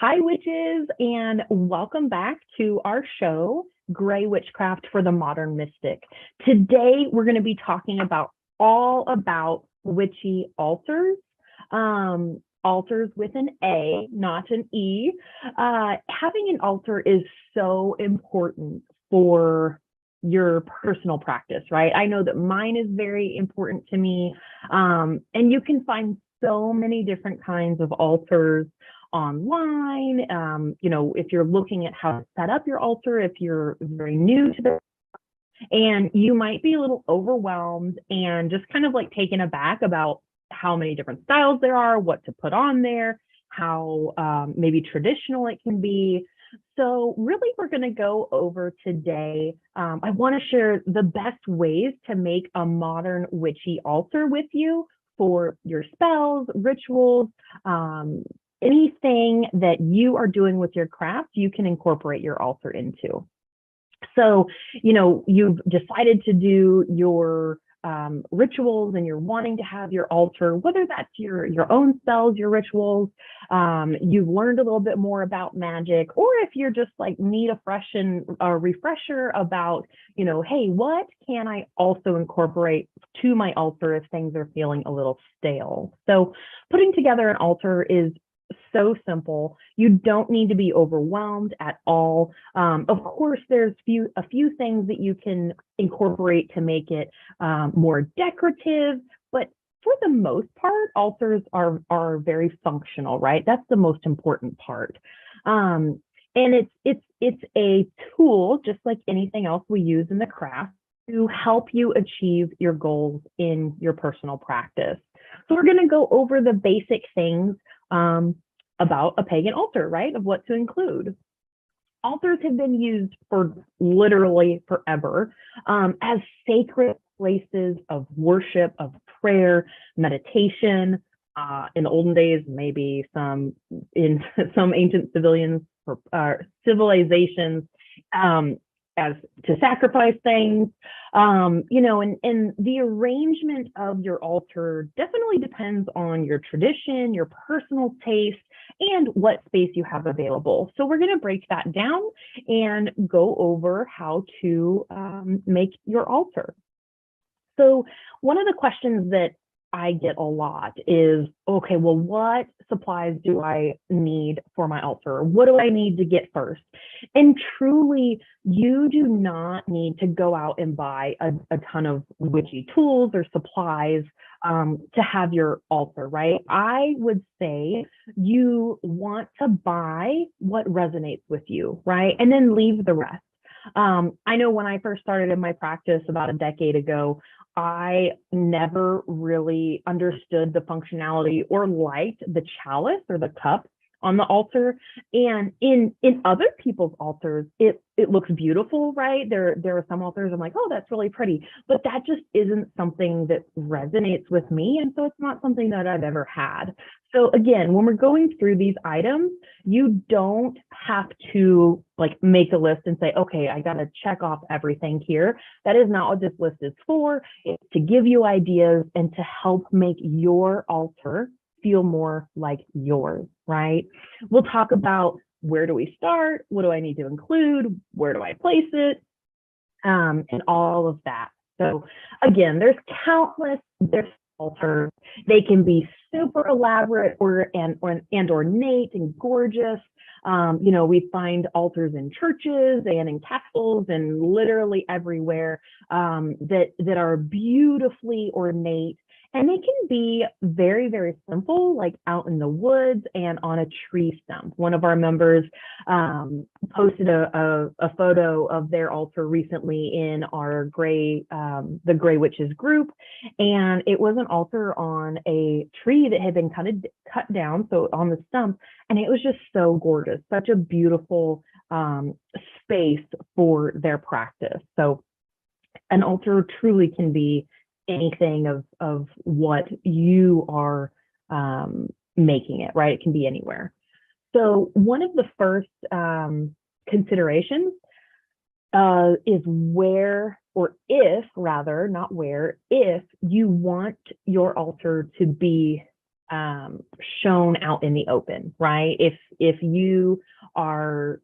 Hi, witches, and welcome back to our show, Gray Witchcraft for the Modern Mystic. Today, we're going to be talking about all about witchy altars, altars with an A, not an E. Having an altar is so important for your personal practice, right? I know that mine is very important to me, and you can find so many different kinds of altars online. If you're looking at how to set up your altar, if you're very new to this, and you might be a little overwhelmed and just kind of like taken aback about how many different styles there are, what to put on there, how maybe traditional it can be. So really, we're going to go over today. I want to share the best ways to make a modern witchy altar with you for your spells, rituals, anything that you are doing with your craft, you can incorporate your altar into. So, you've decided to do your rituals and you're wanting to have your altar, whether that's your own spells, your rituals, you've learned a little bit more about magic, or if you're just like need a refresher about, hey, what can I also incorporate to my altar if things are feeling a little stale? So putting together an altar is so simple. You don't need to be overwhelmed at all. Of course, there's a few things that you can incorporate to make it more decorative, but for the most part, altars are very functional, right? That's the most important part. And it's a tool, just like anything else we use in the craft, to help you achieve your goals in your personal practice. So we're going to go over the basic things about a pagan altar, right? Of what to include. Altars have been used for literally forever as sacred places of worship, of prayer, meditation. In the olden days, maybe in some ancient civilizations, as to sacrifice things, and the arrangement of your altar definitely depends on your tradition, your personal taste, and what space you have available. So we're going to break that down and go over how to make your altar. So one of the questions that I get a lot is, okay, well, what supplies do I need for my altar? What do I need to get first? And truly, you do not need to go out and buy a ton of witchy tools or supplies to have your altar, right? I would say you want to buy what resonates with you, right? And then leave the rest. I know when I first started in my practice about a decade ago, I never really understood the functionality or liked the chalice or the cup on the altar. And in other people's altars, it looks beautiful, right? There are some altars I'm like, oh, that's really pretty, but that just isn't something that resonates with me. And so it's not something that I've ever had. So again, when we're going through these items, you don't have to like make a list and say, okay, I got to check off everything here. That is not what this list is for. It's to give you ideas and to help make your altar feel more like yours, right? We'll talk about where do we start? What do I need to include? Where do I place it? And all of that. So again, there's altars. They can be super elaborate and ornate and gorgeous. We find altars in churches and in castles and literally everywhere that are beautifully ornate. And they can be very, very simple, like out in the woods and on a tree stump. One of our members posted a photo of their altar recently in our the Gray Witches group. And it was an altar on a tree that had been cut down, so on the stump. And it was just so gorgeous, such a beautiful space for their practice. So an altar truly can be anything of what you are making it, right? It can be anywhere. So one of the first considerations is where, or if rather, not where, if you want your altar to be shown out in the open, right? If you are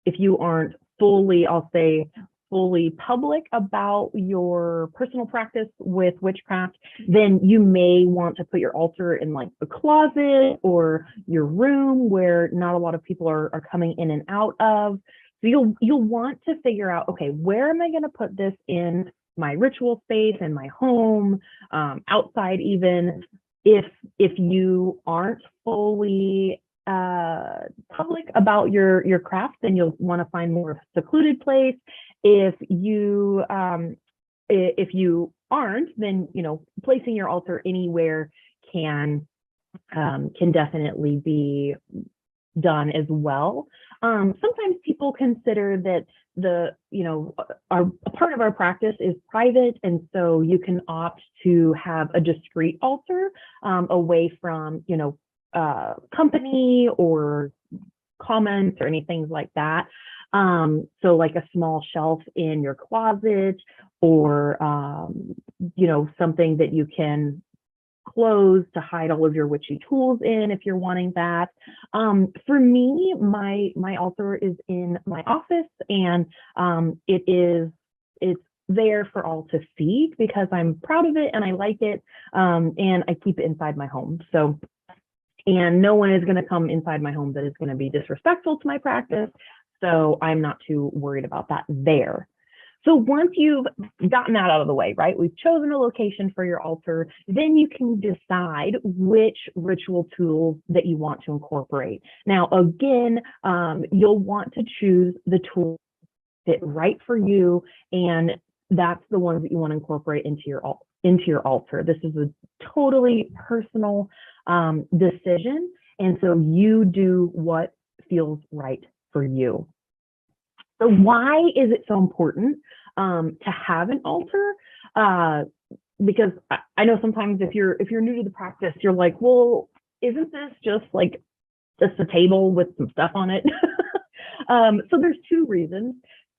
if you aren't fully, I'll say, fully public about your personal practice with witchcraft, then you may want to put your altar in like a closet or your room where not a lot of people are coming in and out of. So you'll want to figure out, okay, where am I going to put this in my ritual space, in my home, outside even. If you aren't fully public about your craft, then you'll want to find more of a secluded place. If you aren't, then placing your altar anywhere can definitely be done as well. Sometimes people consider that a part of our practice is private, and so you can opt to have a discreet altar away from company or comments or anything like that. So like a small shelf in your closet, or something that you can close to hide all of your witchy tools in if you're wanting that. For me, my altar is in my office, and it's there for all to see because I'm proud of it and I like it, and I keep it inside my home. So, and no one is going to come inside my home that is going to be disrespectful to my practice. So I'm not too worried about that there. So once you've gotten that out of the way, right, we've chosen a location for your altar, then you can decide which ritual tools that you want to incorporate. Now, again, you'll want to choose the tools that right for you, and that's the ones that you want to incorporate into your altar. This is a totally personal decision, and so you do what feels right for you. So why is it so important to have an altar? Because I know sometimes if you're new to the practice, you're like, well, isn't this just a table with some stuff on it? So there's two reasons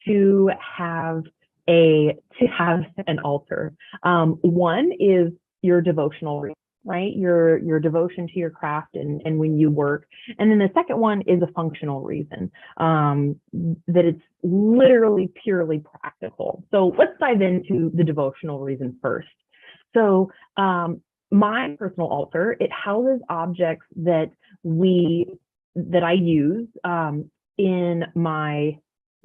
to have an altar. One is your devotional reason, right? Your devotion to your craft and when you work. And then the second one is a functional reason, that it's literally purely practical. So let's dive into the devotional reason first. So my personal altar, it houses objects that I use in my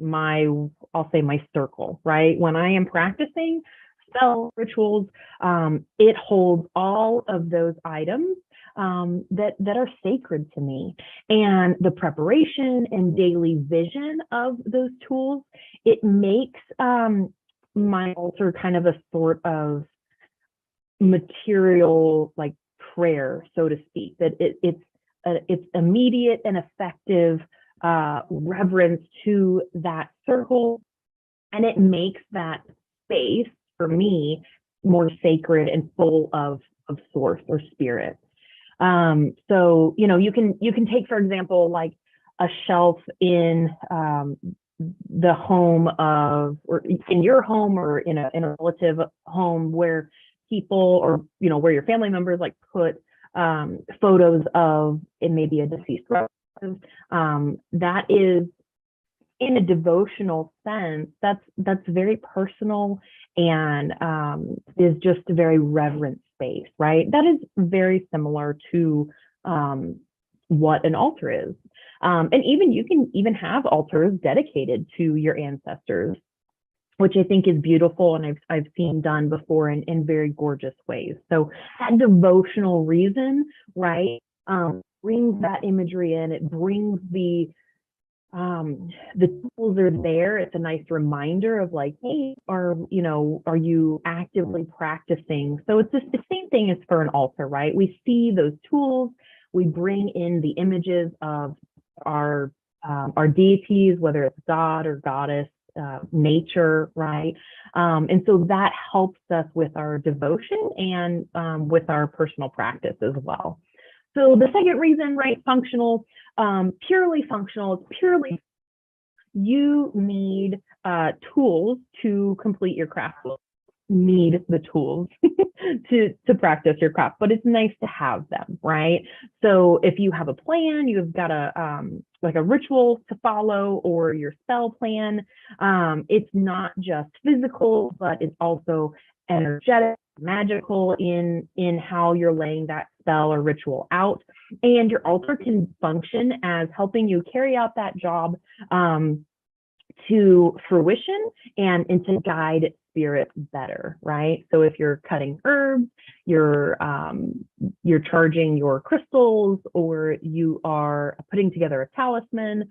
I'll say my circle, right? When I am practicing spell rituals, it holds all of those items that are sacred to me, and the preparation and daily vision of those tools, it makes my altar kind of a sort of material like prayer, so to speak, that it's immediate and effective reverence to that circle, and it makes that space for me more sacred and full of source or spirit. So you can take, for example, like a shelf in the home of, or in your home, or in a relative home where people, or where your family members like put photos of, it may be a deceased relative, that is, in a devotional sense, that's very personal and is just a very reverent space, right? That is very similar to what an altar is. And even you can even have altars dedicated to your ancestors, which I think is beautiful, and I've seen done before in very gorgeous ways. So that devotional reason, right, brings that imagery in. It brings the tools are there. It's a nice reminder of like, hey, are you actively practicing? So it's just the same thing as for an altar, right? We see those tools, we bring in the images of our deities, whether it's God or goddess, nature, right? And so that helps us with our devotion and with our personal practice as well. So the second reason, right, functional, purely functional, it's purely, you need tools to complete your craft. need the tools to practice your craft, but it's nice to have them, right? So if you have a plan, you've got a like a ritual to follow or your spell plan. It's not just physical, but it's also energetic, magical in how you're laying that spell or ritual out. And your altar can function as helping you carry out that job to fruition and to guide spirit better, right? So if you're cutting herbs, you're charging your crystals, or you are putting together a talisman,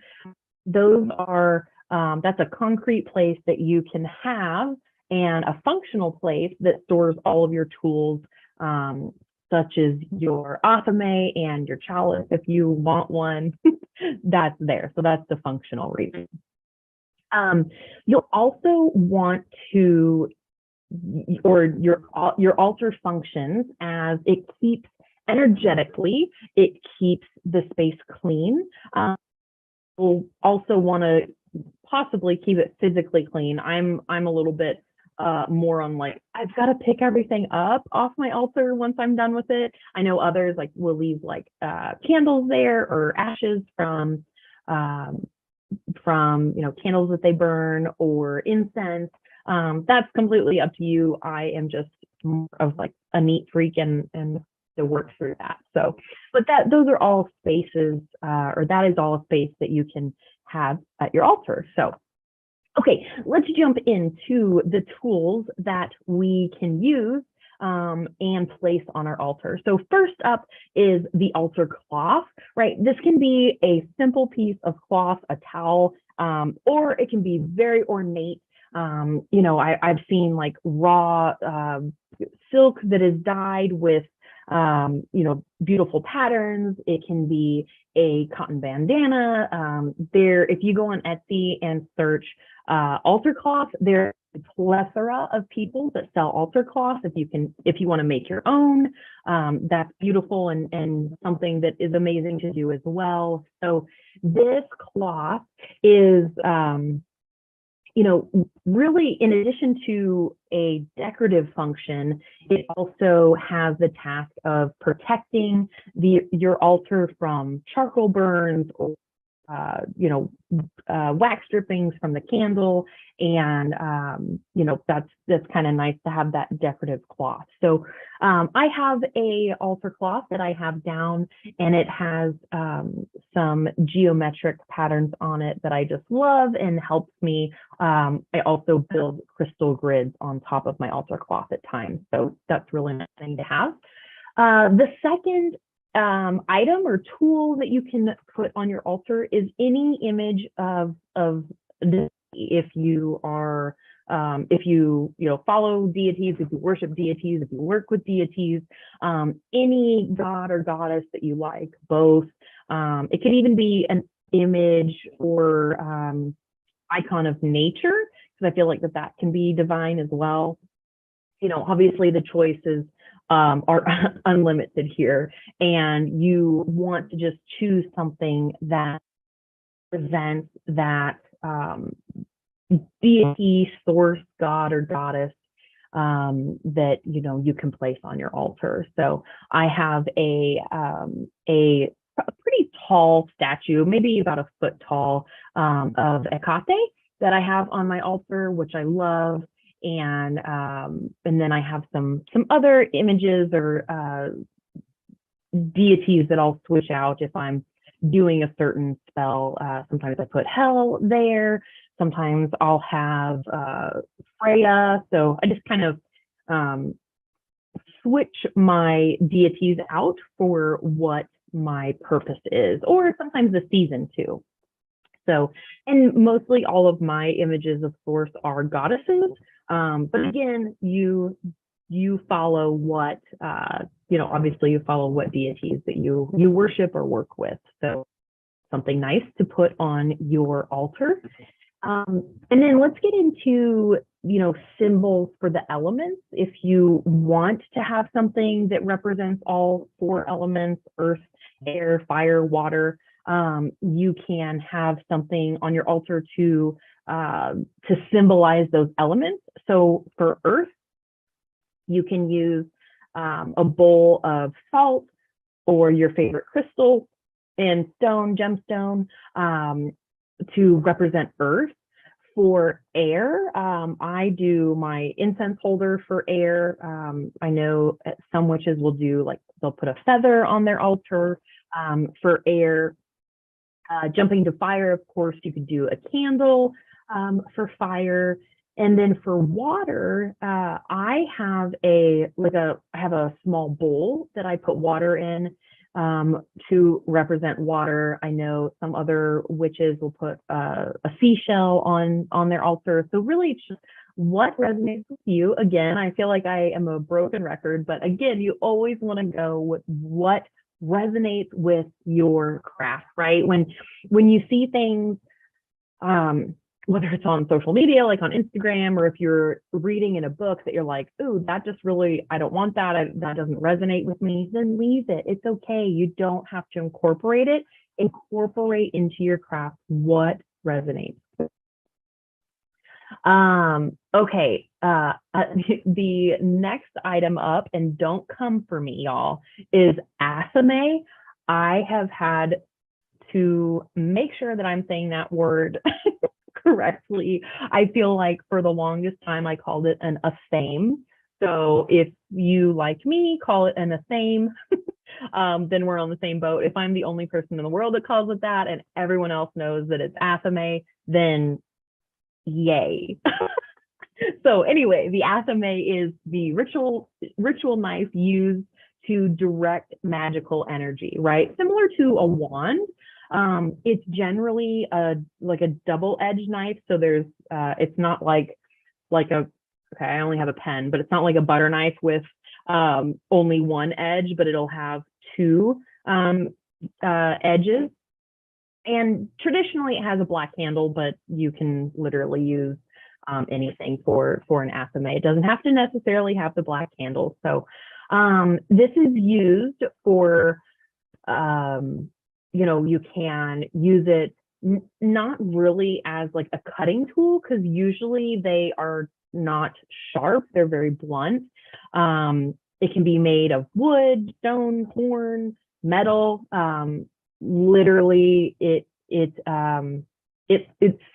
those are that's a concrete place that you can have, and a functional place that stores all of your tools, such as your Athame and your Chalice. If you want one, that's there. So that's the functional reason. You'll also want to, or your altar functions as it keeps energetically, it keeps the space clean. We'll also want to possibly keep it physically clean. I'm a little bit more on like, I've got to pick everything up off my altar once I'm done with it. I know others like will leave like candles there, or ashes from candles that they burn, or incense. That's completely up to you. I am just more of like a neat freak and to work through that. So, but those are all spaces, or that is all a space that you can have at your altar. So, okay, let's jump into the tools that we can use and place on our altar. So first up is the altar cloth, right? This can be a simple piece of cloth, a towel, or it can be very ornate. I've seen like raw silk that is dyed with beautiful patterns. It can be a cotton bandana. If you go on Etsy and search altar cloth, there a plethora of people that sell altar cloth. If you want to make your own, that's beautiful and something that is amazing to do as well. So this cloth is, really, in addition to a decorative function, it also has the task of protecting your altar from charcoal burns, or wax drippings from the candle. And, that's kind of nice to have that decorative cloth. So I have a altar cloth that I have down, and it has some geometric patterns on it that I just love and helps me. I also build crystal grids on top of my altar cloth at times. So that's really nice thing to have. The second item or tool that you can put on your altar is any image of this. If you are if you follow deities, if you worship deities, if you work with deities, any god or goddess that you like, both. It could even be an image or icon of nature, because I feel like that can be divine as well. Obviously the choices are unlimited here, and you want to just choose something that presents that deity, source, god, or goddess that you can place on your altar. So I have a pretty tall statue, maybe about a foot tall, of Athame that I have on my altar, which I love. And then I have some other images or deities that I'll switch out if I'm doing a certain spell. Sometimes I put hell there. Sometimes I'll have Freya. So I just kind of switch my deities out for what my purpose is, or sometimes the season too. So, and mostly all of my images of source are goddesses. But again, you follow what, obviously you follow what deities that you worship or work with. So something nice to put on your altar. And then let's get into, symbols for the elements. If you want to have something that represents all 4 elements, earth, air, fire, water, you can have something on your altar to symbolize those elements. So for earth, You can use a bowl of salt or your favorite crystal and stone, gemstone, to represent earth. For air, I do my incense holder for air. I know some witches will do, like, they'll put a feather on their altar. For air, jumping to fire, of course, you could do a candle for fire. And then for water, I have I have a small bowl that I put water in to represent water. I know some other witches will put a seashell on their altar. So really, it's just what resonates with you. Again, I feel like I am a broken record, but again, you always want to go with what resonates with your craft, right? When you see things, whether it's on social media, like on Instagram, or if you're reading in a book that you're like, ooh, that just really, I don't want that, that doesn't resonate with me, then leave it. It's okay. You don't have to incorporate it. Incorporate into your craft what resonates. Okay, the next item up, and don't come for me, y'all, is Athame. I have had to make sure that I'm saying that word correctly. I feel like for the longest time I called it an Athame. So if you, like me, call it an Athame, then we're on the same boat. If I'm the only person in the world that calls it that and everyone else knows that it's Athame, then yay. So anyway, the Athame is the ritual knife used to direct magical energy, right? Similar to a wand. It's generally like a double-edged knife. So there's it's not like a, okay, I only have a pen, but it's not like a butter knife with only one edge, but it'll have two edges. And traditionally it has a black handle, but you can literally use anything for an Athame. It doesn't have to necessarily have the black handle. So this is used for, you can use it not really as like a cutting tool, because usually they are not sharp. They're very blunt. It can be made of wood, stone, horn, metal. Literally, it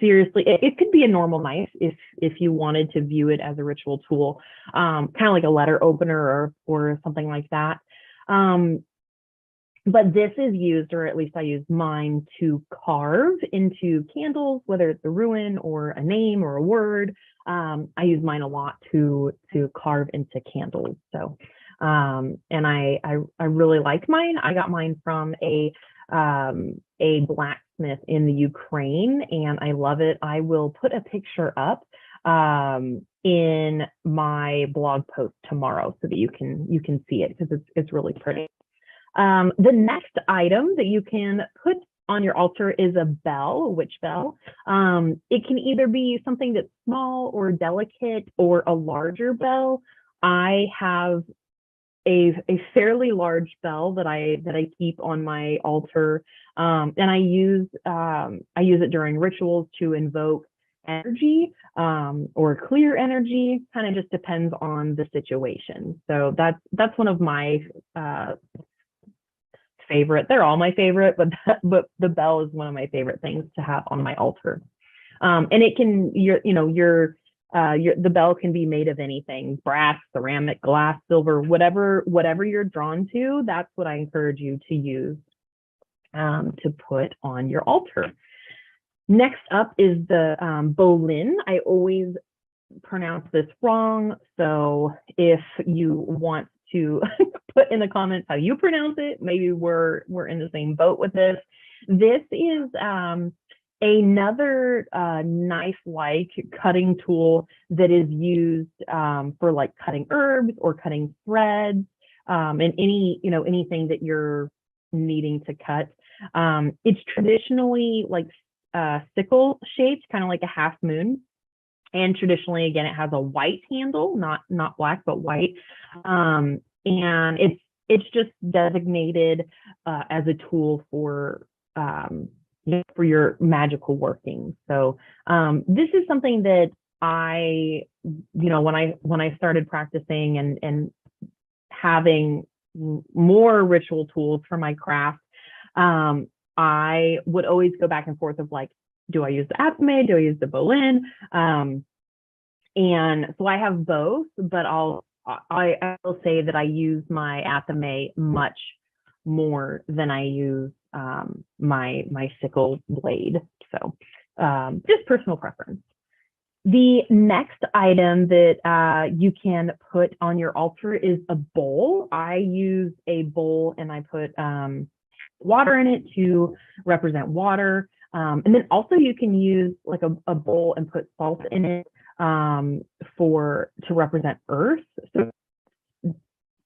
seriously, it could be a normal knife if you wanted to view it as a ritual tool, kind of like a letter opener or something like that. But this is used, or at least I use mine, to carve into candles, whether it's a rune or a name or a word. I use mine a lot to carve into candles. So, and I really like mine. I got mine from a blacksmith in the Ukraine, and I love it. I will put a picture up in my blog post tomorrow so that you can see it, because it's really pretty. The next item that you can put on your altar is a bell, a witch bell. It can either be something that's small or delicate, or a larger bell. I have a fairly large bell that I keep on my altar, and I use it during rituals to invoke energy, or clear energy. Kind of just depends on the situation. So that's one of my favorite. They're all my favorite, but the bell is one of my favorite things to have on my altar. And it can, the bell can be made of anything: brass, ceramic, glass, silver, whatever you're drawn to. That's what I encourage you to use to put on your altar. Next up is the bolin. I always pronounce this wrong, so if you want to put in the comments how you pronounce it, maybe we're in the same boat with this. This is another knife-like cutting tool that is used for like cutting herbs or cutting threads, and anything that you're needing to cut. It's traditionally like sickle shaped, kind of like a half moon. And traditionally, again, it has a white handle, not black, but white. And it's just designated as a tool for your magical working. So this is something that when I started practicing and having more ritual tools for my craft, I would always go back and forth of like, do I use the Athame? Do I use the Bolin? And so I have both, but I will say that I use my Athame much more than I use my sickle blade. So just personal preference. The next item that you can put on your altar is a bowl. I use a bowl and I put water in it to represent water. And then also you can use like a bowl and put salt in it to represent earth. So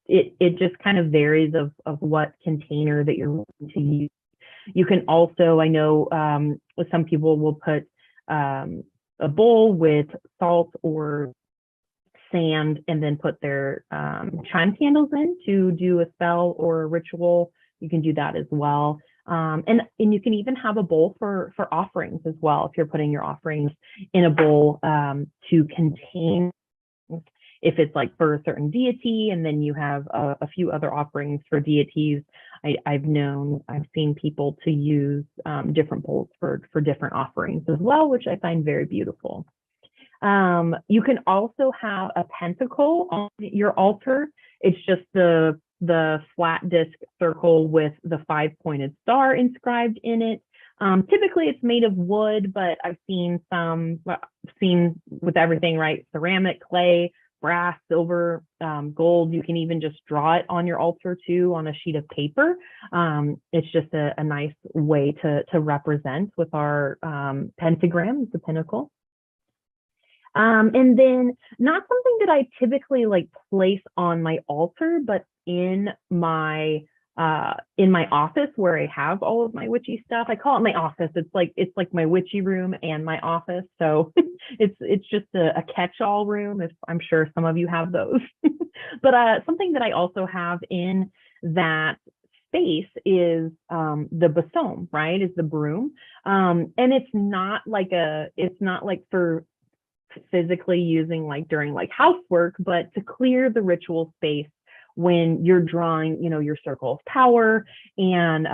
it just kind of varies of what container that you're going to use. You can also, I know some people will put a bowl with salt or sand and then put their chime candles in to do a spell or a ritual. You can do that as well. And you can even have a bowl for offerings as well, if you're putting your offerings in a bowl to contain, if it's like for a certain deity, and then you have a few other offerings for deities. I've seen people to use different bowls for different offerings as well, which I find very beautiful. You can also have a pentacle on your altar. It's just the flat disc circle with the 5-pointed star inscribed in it. Typically it's made of wood, but I've seen with everything, right? Ceramic, clay, brass, silver, gold. You can even just draw it on your altar too on a sheet of paper. It's just a nice way to represent with our pentagram, the pinnacle. And then not something that I typically like place on my altar, but in my office where I have all of my witchy stuff. I call it my office. It's like my witchy room and my office. So it's just a catch-all room. I'm sure some of you have those. But something that I also have in that space is the basome, right? Is the broom. And it's not like for physically using like during like housework, but to clear the ritual space when you're drawing, your circle of power, and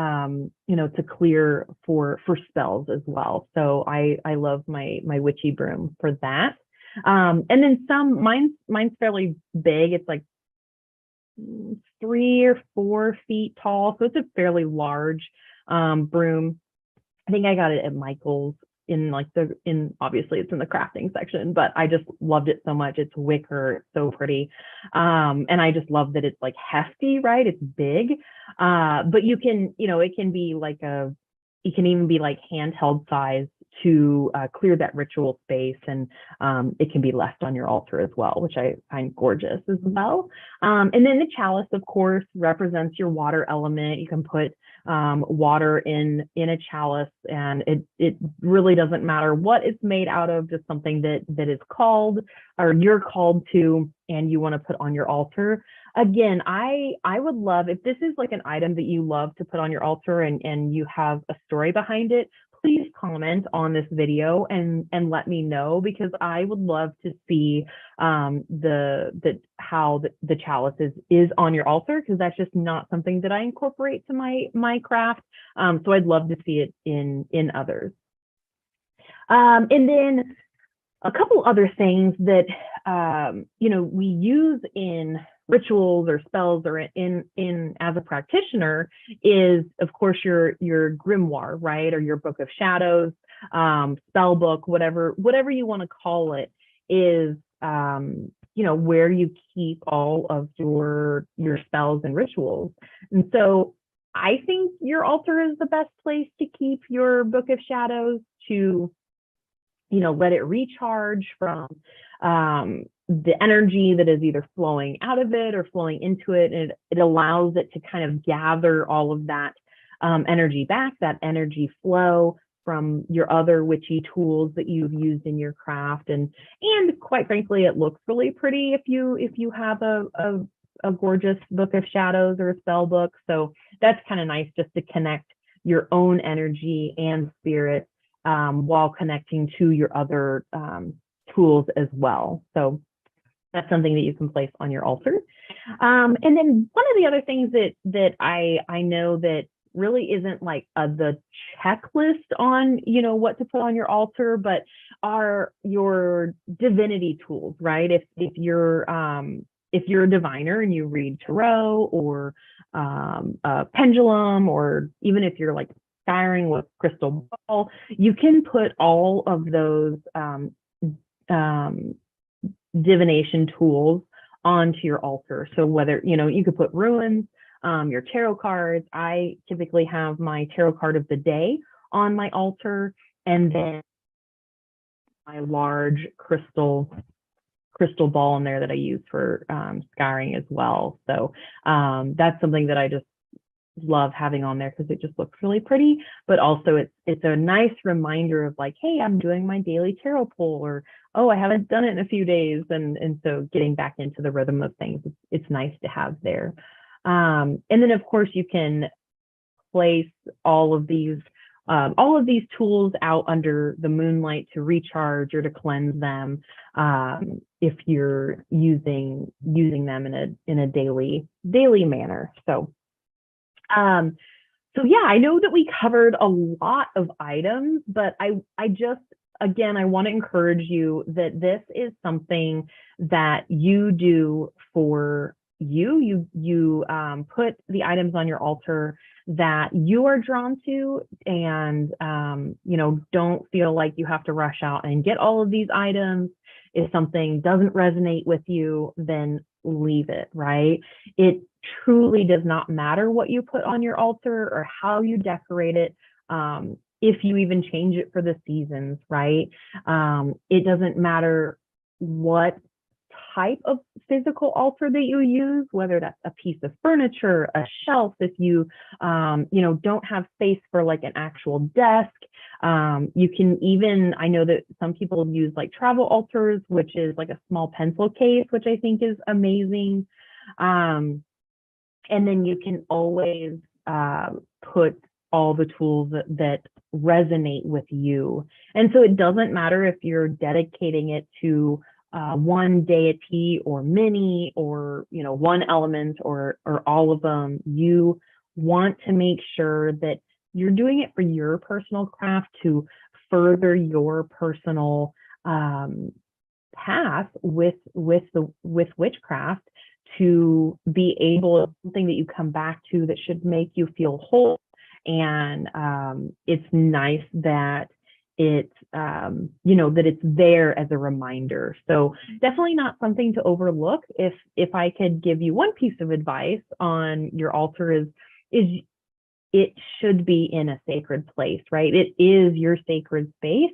to clear for spells as well. So I love my witchy broom for that. And then mine's fairly big. It's like 3 or 4 feet tall, so it's a fairly large broom. I think I got it at Michael's obviously it's in the crafting section, but I just loved it so much. It's wicker, it's so pretty. And I just love that it's like hefty, right? It's big. But you can, it can be like it can even be like handheld size to clear that ritual space, and it can be left on your altar as well, which I find gorgeous as well. And then the chalice, of course, represents your water element. You can put water in a chalice, and it really doesn't matter what it's made out of, just something that is called, or you're called to, and you want to put on your altar. Again, I would love, if this is like an item that you love to put on your altar and you have a story behind it, please comment on this video and let me know, because I would love to see how the chalice is on your altar, because that's just not something that I incorporate to my craft. So I'd love to see it in others. And then a couple other things that we use in rituals or spells or in as a practitioner is, of course, your grimoire, right? Or your book of shadows, spell book, whatever you want to call it, is where you keep all of your spells and rituals. And so I think your altar is the best place to keep your book of shadows, to let it recharge from the energy that is either flowing out of it or flowing into it. And it allows it to kind of gather all of that energy back, that energy flow from your other witchy tools that you've used in your craft. And quite frankly, it looks really pretty if you have a gorgeous book of shadows or a spell book. So that's kind of nice, just to connect your own energy and spirit while connecting to your other tools as well. So that's something that you can place on your altar. And then one of the other things that I know that really isn't like the checklist on, you know, what to put on your altar, but are your divinity tools, right? If you're a diviner and you read tarot or a pendulum, or even if you're like scrying with crystal ball, you can put all of those divination tools onto your altar. So whether, you know, you could put runes, your tarot cards. I typically have my tarot card of the day on my altar, and then my large crystal ball in there that I use for scrying as well. So that's something that I just love having on there because it just looks really pretty, but also it's a nice reminder of like, hey, I'm doing my daily tarot pull, or oh, I haven't done it in a few days, and so getting back into the rhythm of things, it's nice to have there. And then of course you can place all of these tools out under the moonlight to recharge or to cleanse them, if you're using them in a daily manner. So yeah, I know that we covered a lot of items, but I just, again, I want to encourage you that this is something that you do for you. You put the items on your altar that you are drawn to, and you know, don't feel like you have to rush out and get all of these items. If something doesn't resonate with you, then leave it, right? It truly does not matter what you put on your altar or how you decorate it. If you even change it for the seasons, right? It doesn't matter what type of physical altar that you use, whether that's a piece of furniture, a shelf, if you you know, don't have space for like an actual desk. You can even, I know that some people use like travel altars, which is like a small pencil case, which I think is amazing. And then you can always put all the tools that resonate with you. And so it doesn't matter if you're dedicating it to one deity or many, or, you know, one element or all of them. You want to make sure that you're doing it for your personal craft to further your personal path with witchcraft, to be able, something that you come back to that should make you feel whole. And it's nice that it's you know, that it's there as a reminder. So definitely not something to overlook. If I could give you one piece of advice on your altar, is it should be in a sacred place, right? It is your sacred space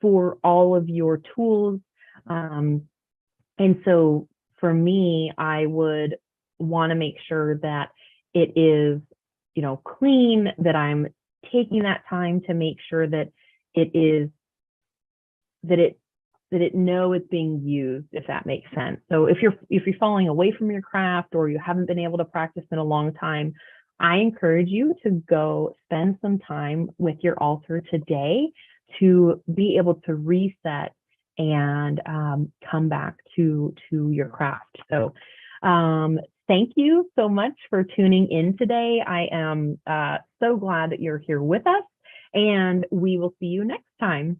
for all of your tools. And so for me, I would want to make sure that it is, you know, clean, that I'm taking that time to make sure that it is, that it know it's being used, if that makes sense. So if you're falling away from your craft, or you haven't been able to practice in a long time, I encourage you to go spend some time with your altar today to be able to reset and come back to your craft. So thank you so much for tuning in today. I am so glad that you're here with us, and we will see you next time.